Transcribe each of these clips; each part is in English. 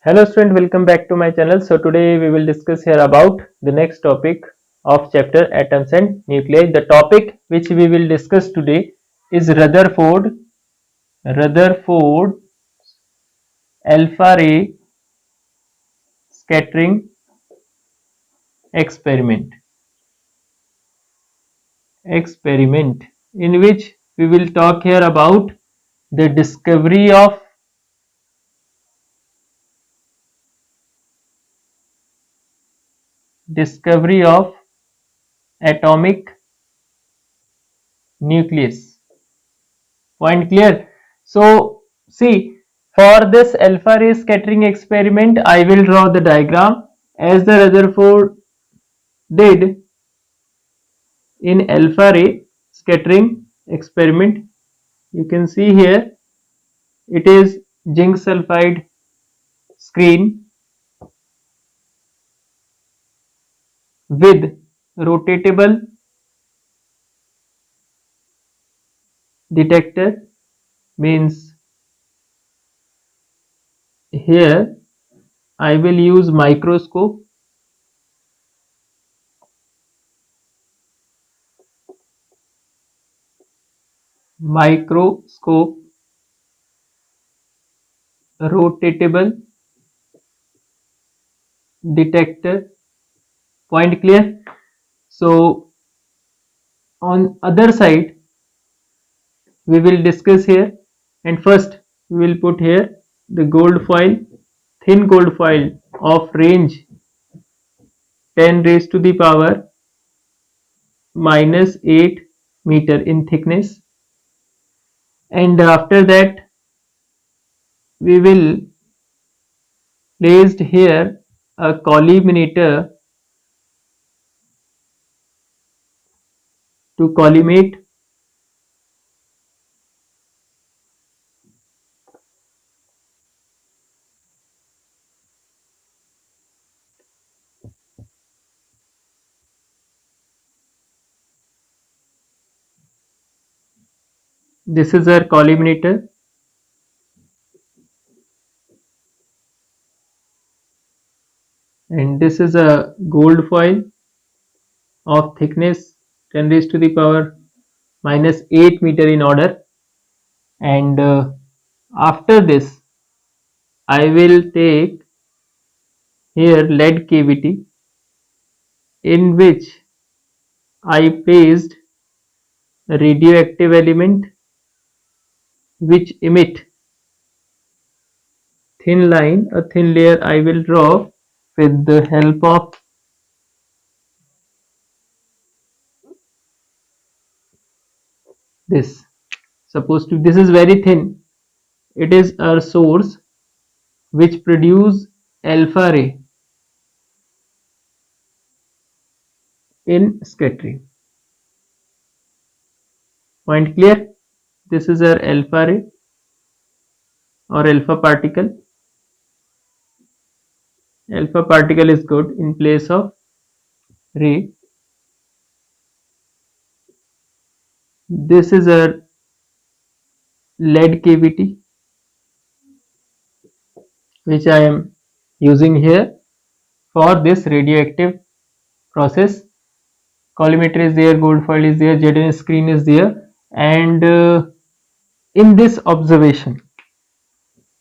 Hello student, welcome back to my channel. So today we will discuss here about the next topic of chapter atoms and nuclei. The topic which we will discuss today is Rutherford alpha ray scattering experiment in which we will talk here about the discovery of atomic nucleus. Point clear? So see, for this alpha ray scattering experiment I will draw the diagram as the Rutherford did in alpha ray scattering experiment. You can see here it is zinc sulfide screen with rotatable detector. Means here I will use microscope rotatable detector. Point clear? So on other side we will discuss here, and first we will put here the gold foil, thin gold foil of range 10 raised to the power minus 8 meter in thickness, and after that we will placed here a collimator to collimate this is our collimator, and this is a gold foil of thickness 10 raised to the power minus 8 meter in order, and after this I will take here lead cavity in which I placed a radioactive element which emit thin line. A thin layer I will draw with the help of this. Suppose to this is very thin, it is our source which produce alpha ray in scattering. Point clear? This is our alpha ray or alpha particle. Alpha particle is good in place of ray. This is our lead cavity which I am using here for this radioactive process. Collimator is there, gold foil is there, ZN screen is there, and in this observation,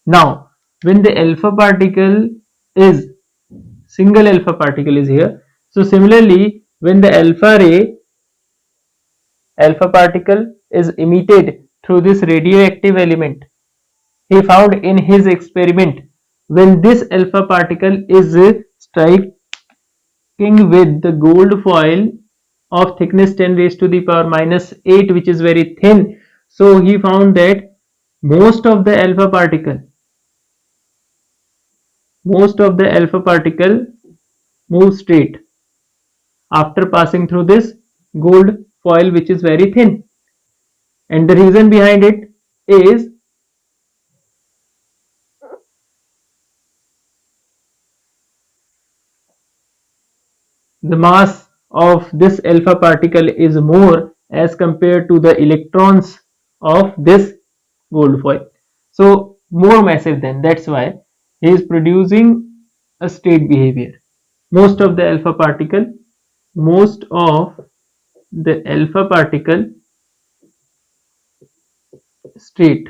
now when the alpha particle is single alpha particle is here, so similarly when the alpha particle is emitted through this radioactive element, he found in his experiment when this alpha particle is striking with the gold foil of thickness 10 raised to the power minus 8, which is very thin, so he found that most of the alpha particle move straight after passing through this gold foil which is very thin, and the reason behind it is the mass of this alpha particle is more as compared to the electrons of this gold foil, so more massive than, that's why he is producing a state behavior. Most of the alpha particle, most of the alpha particle state.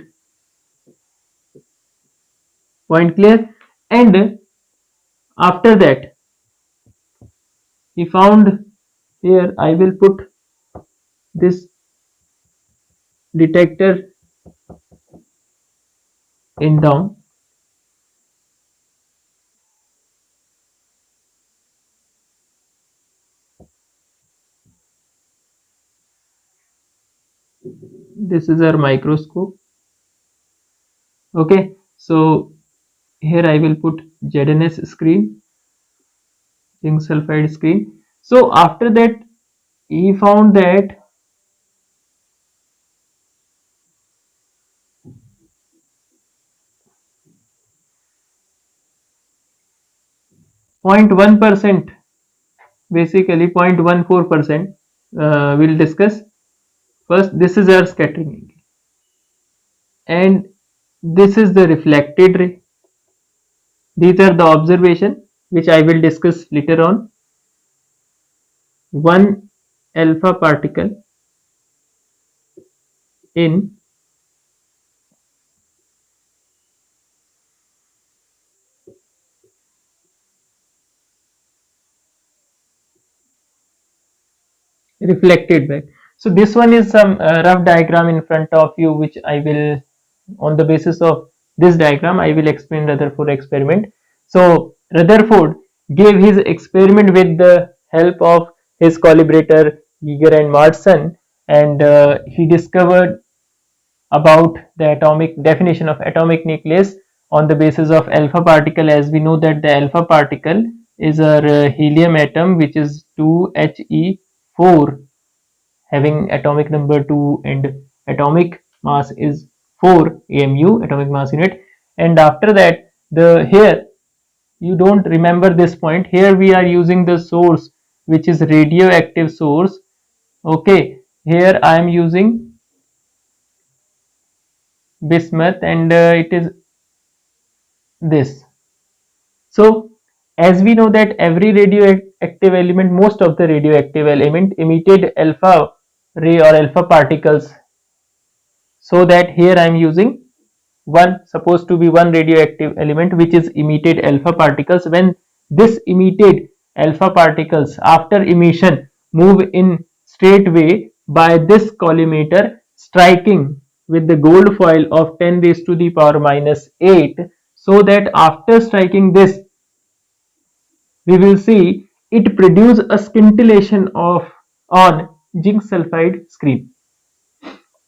Point clear? And after that, he found here, I will put this detector in down. This is our microscope. Okay, so here I will put ZNS screen, zinc sulfide screen. So after that, he found that 0.1%, basically 0.14%, we'll discuss. First, this is our scattering angle, and this is the reflected ray. These are the observation which I will discuss later on. One alpha particle in reflected back. So this one is some rough diagram in front of you, which I will, on the basis of this diagram, I will explain Rutherford experiment. So Rutherford gave his experiment with the help of his collaborator Giger and Marson, and he discovered about the atomic definition of atomic nucleus on the basis of alpha particle. As we know that the alpha particle is a helium atom which is 2He4, having atomic number 2 and atomic mass is 4 AMU, atomic mass unit. And after that, the here you don't remember this point, here we are using the source which is radioactive source. Okay, here I am using bismuth, and it is this. So as we know that every radioactive element, most of the radioactive element emitted alpha ray or alpha particles, so that here I am using one, supposed to be one radioactive element which is emitted alpha particles. When this emitted alpha particles after emission move in straight way by this collimator striking with the gold foil of 10 raised to the power minus 8, so that after striking this, we will see it produce a scintillation of on zinc sulfide screen.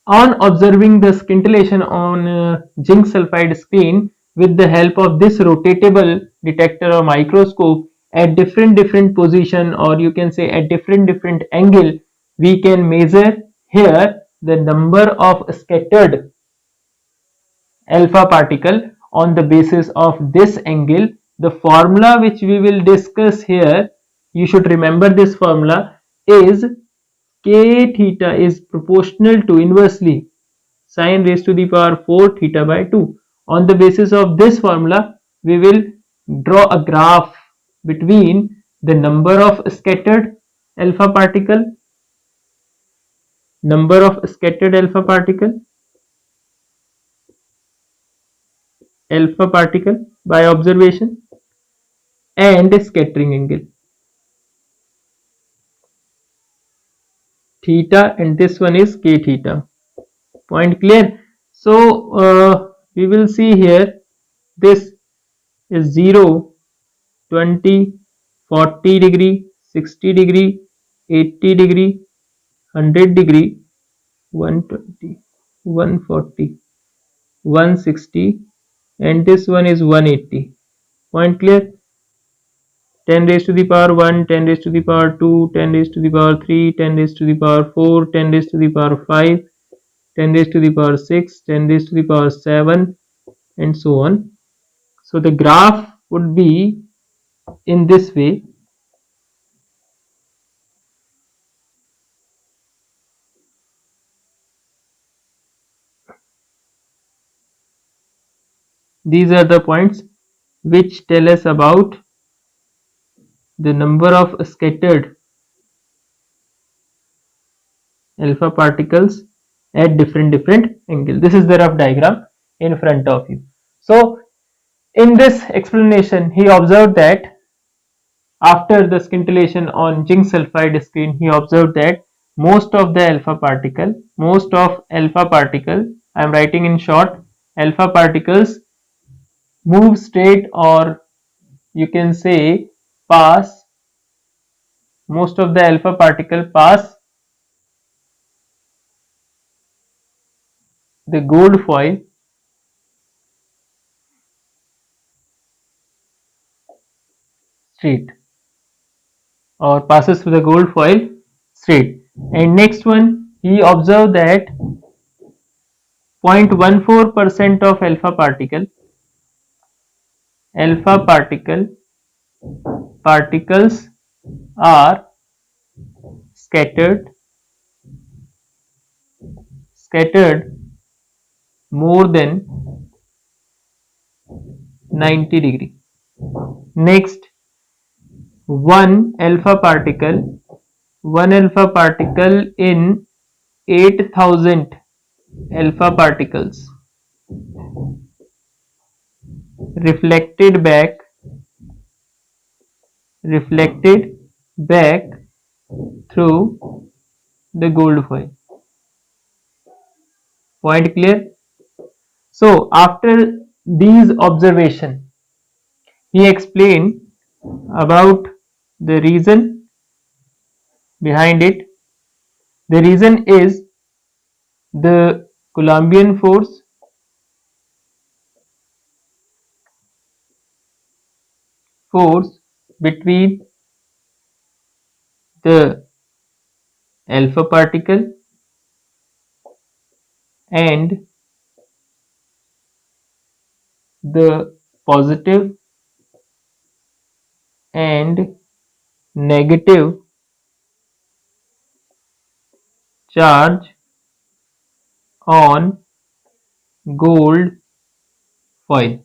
On observing the scintillation on zinc sulfide screen with the help of this rotatable detector or microscope at different position, or you can say at different angle, we can measure here the number of scattered alpha particle on the basis of this angle. The formula which we will discuss here, you should remember this formula, is k theta is proportional to inversely sine raised to the power 4 theta by 2. On the basis of this formula, we will draw a graph between the number of scattered alpha particle, number of scattered alpha particle by observation, and scattering angle theta, and this one is k theta. Point clear? So we will see here, this is 0, 20, 40 degree, 60 degree, 80 degree, 100 degree, 120, 140, 160, and this one is 180. Point clear? 10 raised to the power 1, 10 raised to the power 2, 10 raised to the power 3, 10 raised to the power 4, 10 raised to the power 5, 10 raised to the power 6, 10 raised to the power 7, and so on. So the graph would be in this way. These are the points. which tell us about the number of scattered alpha particles at different angle. This is the rough diagram in front of you. So in this explanation, he observed that after the scintillation on zinc sulfide screen, he observed that most of alpha particle, I am writing in short, alpha particles move straight, or you can say pass, most of the alpha particle pass the gold foil straight, or passes through the gold foil straight. And next one, he observed that 0.14% of alpha particles are scattered more than 90 degree. Next, one alpha particle in 8,000 alpha particles reflected back through the gold foil. Point clear? So after these observations, he explained about the reason behind it. The reason is the Coulombian force between the alpha particle and the positive and negative charge on gold foil.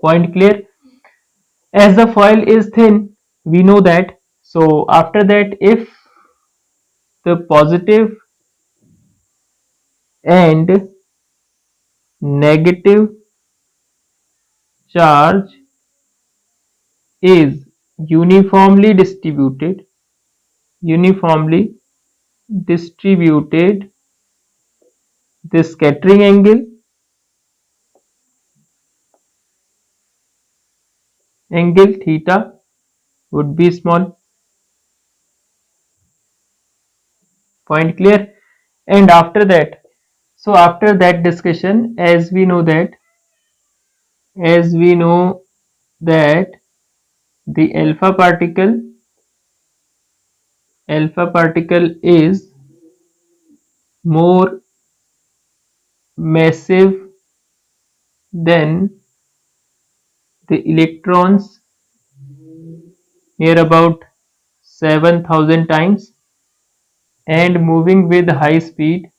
Point clear? As the foil is thin, we know that. So after that, if the positive and negative charge is uniformly distributed, the scattering angle theta would be small. Point clear? And after that, so after that discussion, as we know that the alpha particle is more massive than the electrons, near about 7,000 times, and moving with high speed,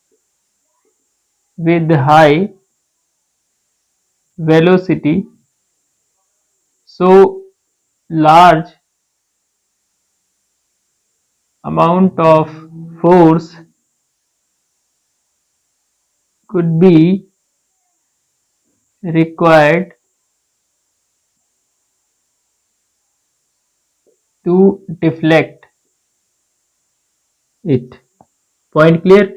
with high velocity. So large amount of force could be required to deflect it. Point clear?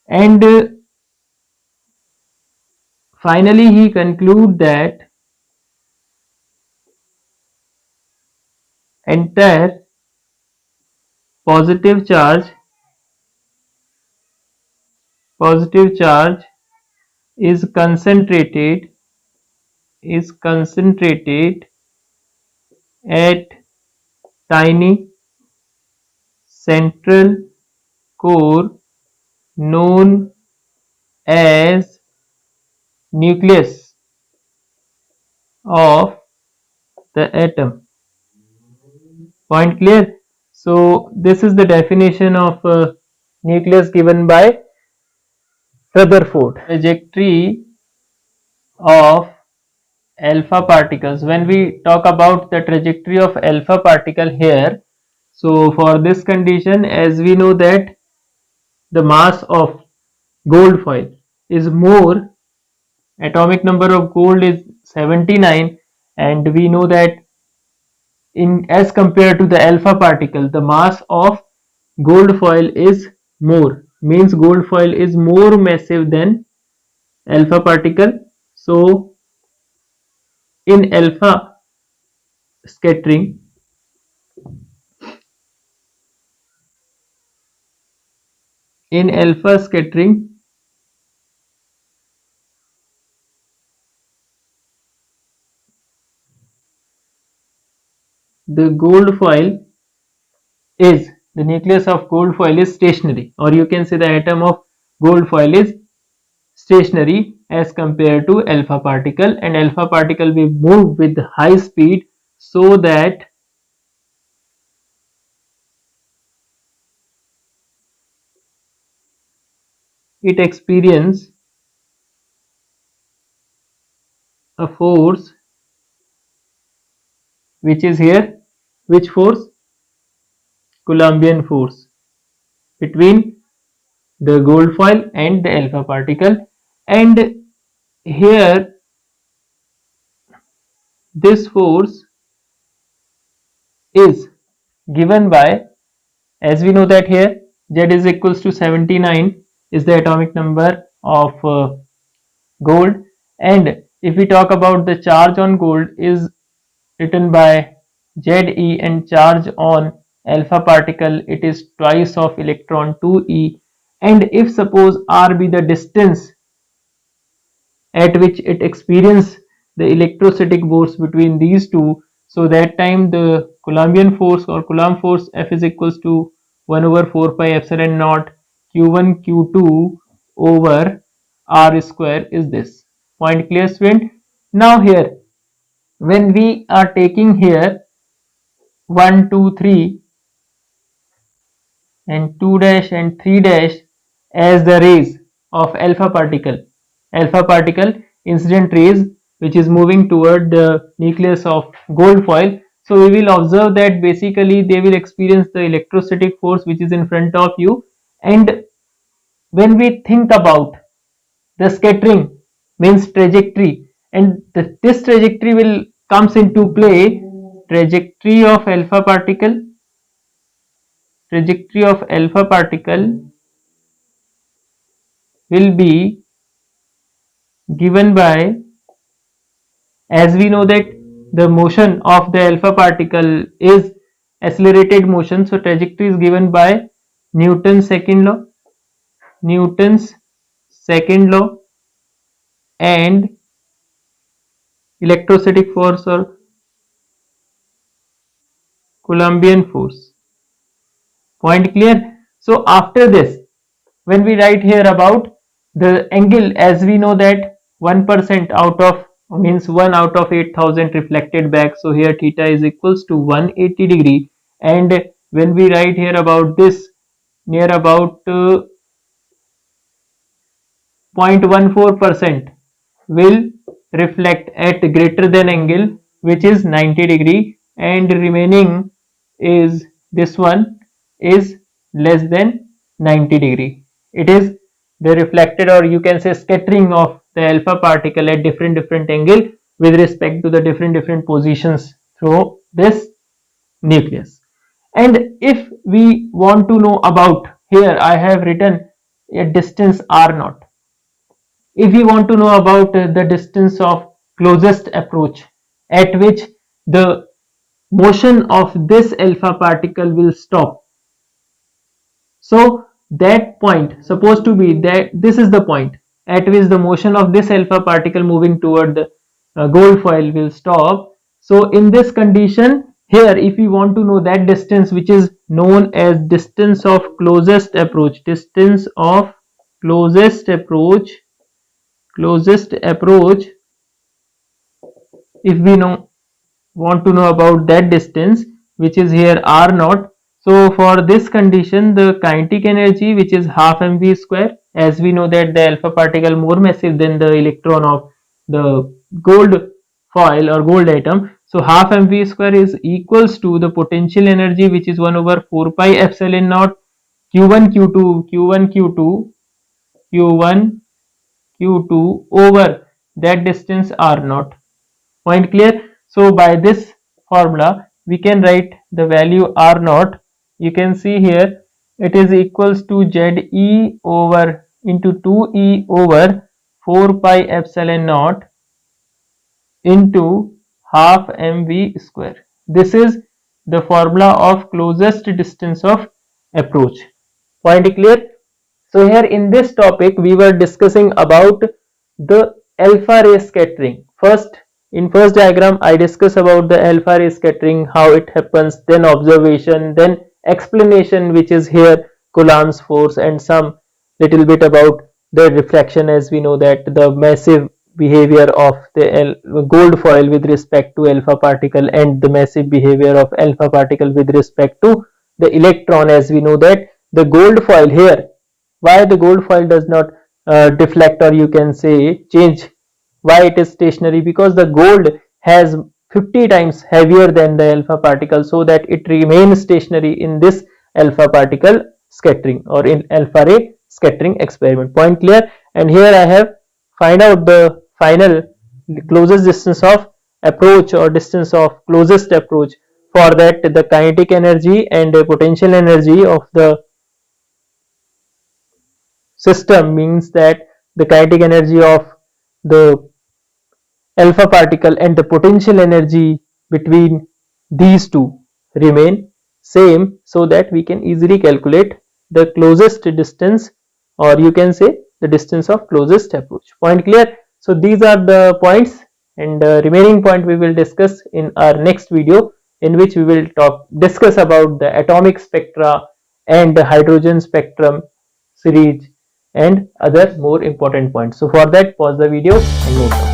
And finally he conclude that entire positive charge is concentrated at tiny central core known as nucleus of the atom. Point clear? So this is the definition of nucleus given by Rutherford. Trajectory of alpha particles, when we talk about the trajectory of alpha particle here, so for this condition, as we know that the mass of gold foil is more, atomic number of gold is 79, and we know that in as compared to the alpha particle, the mass of gold foil is more, means gold foil is more massive than alpha particle. So in alpha scattering, in alpha scattering, the gold foil is, the nucleus of gold foil is stationary, or you can say the atom of gold foil is stationary as compared to alpha particle, and alpha particle will move with high speed so that it experience a force which is here, which force? Coulombian force between the gold foil and the alpha particle. And here this force is given by, as we know that here Z is equals to 79 is the atomic number of gold, and if we talk about the charge on gold is written by Ze, and charge on alpha particle it is twice of electron 2e, and if suppose r be the distance at which it experiences the electrostatic force between these two, so that time the Coulombian force or Coulomb force F is equals to 1 over 4 pi epsilon naught q1 q2 over r square is this. Point clear, student? Now here when we are taking here 1 2 3 and 2 dash and 3 dash as the rays of alpha particle incident rays which is moving toward the nucleus of gold foil. So we will observe that basically they will experience the electrostatic force which is in front of you, and when we think about the scattering means trajectory, and this trajectory will comes into play. Trajectory of alpha particle will be given by, as we know that the motion of the alpha particle is accelerated motion, so trajectory is given by Newton's second law, Newton's second law, and electrostatic force or Coulombian force. Point clear? So after this, when we write here about the angle, as we know that 1% out of means 1 out of 8000 reflected back, so here theta is equals to 180 degree, and when we write here about this near about 0.14% will reflect at greater than angle which is 90 degree, and remaining is this one is less than 90 degree. It is the reflected, or you can say scattering of the alpha particle at different angle with respect to the different positions through this nucleus. And if we want to know about, here I have written a distance r naught. If we want to know about the distance of closest approach at which the motion of this alpha particle will stop, so that point supposed to be that this is the point at which the motion of this alpha particle moving toward the gold foil will stop. So in this condition here, if we want to know that distance which is known as distance of closest approach, distance of closest approach, if we want to know about that distance which is here r naught, so for this condition the kinetic energy which is half mv square, as we know that the alpha particle more massive than the electron of the gold foil or gold atom. So half mv square is equals to the potential energy, which is 1 over 4 pi epsilon naught q1 q2 over that distance r naught. Point clear? So by this formula we can write the value r naught. You can see here it is equals to ze over into 2e over 4 pi epsilon naught into half mv square. This is the formula of closest distance of approach. Point clear? So here in this topic we were discussing about the alpha ray scattering. In first diagram I discuss about the alpha ray scattering, how it happens, then observation, then explanation, which is here Coulomb's force, and some little bit about the refraction, as we know that the massive behavior of the gold foil with respect to alpha particle and the massive behavior of alpha particle with respect to the electron, as we know that the gold foil here, why the gold foil does not deflect, or you can say change, why it is stationary, because the gold has 50 times heavier than the alpha particle, so that it remains stationary in this alpha particle scattering or in alpha ray scattering experiment. Point clear? And here I have find out the final closest distance of approach or distance of closest approach. For that, the kinetic energy and the potential energy of the system means that the kinetic energy of the alpha particle and the potential energy between these two remain same, so that we can easily calculate the closest distance, or you can say the distance of closest approach. Point clear? So these are the points, and the remaining point we will discuss in our next video, in which we will discuss about the atomic spectra and the hydrogen spectrum series and other more important points. So for that, pause the video and move on.